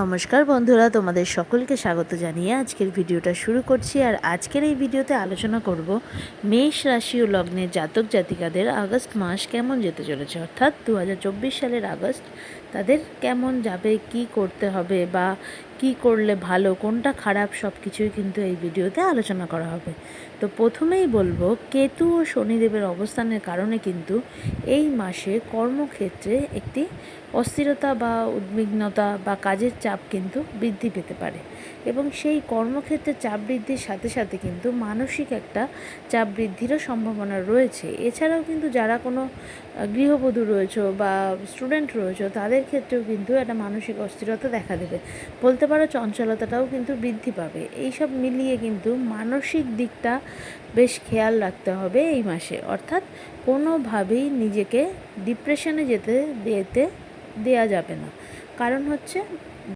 নমস্কার বন্ধুরা, তোমাদের সকলকে স্বাগত জানিয়ে আজকের ভিডিওটা শুরু করছি। আর আজকের এই ভিডিওতে আলোচনা করব মেষ রাশি ও লগ্নের জাতক জাতিকাদের আগস্ট মাস কেমন যেতে চলেছে, অর্থাৎ 2024 সালের আগস্ট তাদের কেমন যাবে, কি করতে হবে বা কি করলে ভালো, কোনটা খারাপ, সব কিছুই কিন্তু এই ভিডিওতে আলোচনা করা হবে। তো প্রথমেই বলবো, কেতু ও শনিদেবের অবস্থানের কারণে কিন্তু এই মাসে কর্মক্ষেত্রে একটি অস্থিরতা বা উদ্বিগ্নতা বা কাজের চাপ কিন্তু বৃদ্ধি পেতে পারে, এবং সেই কর্মক্ষেত্রে চাপ বৃদ্ধির সাথে সাথে কিন্তু মানসিক একটা চাপ বৃদ্ধিরও সম্ভাবনা রয়েছে। এছাড়াও কিন্তু যারা কোনো গৃহবধূ রয়েছে বা স্টুডেন্ট রয়েছে, তাদের ক্ষেত্রেও কিন্তু একটা মানসিক অস্থিরতা দেখা দেবে, বলতে পারো চঞ্চলতাটাও কিন্তু বৃদ্ধি পাবে। এইসব মিলিয়ে কিন্তু মানসিক দিকটা বেশ খেয়াল রাখতে হবে এই মাসে, অর্থাৎ কোনোভাবেই নিজেকে ডিপ্রেশনে যেতে দেওয়া যাবে না। কারণ হচ্ছে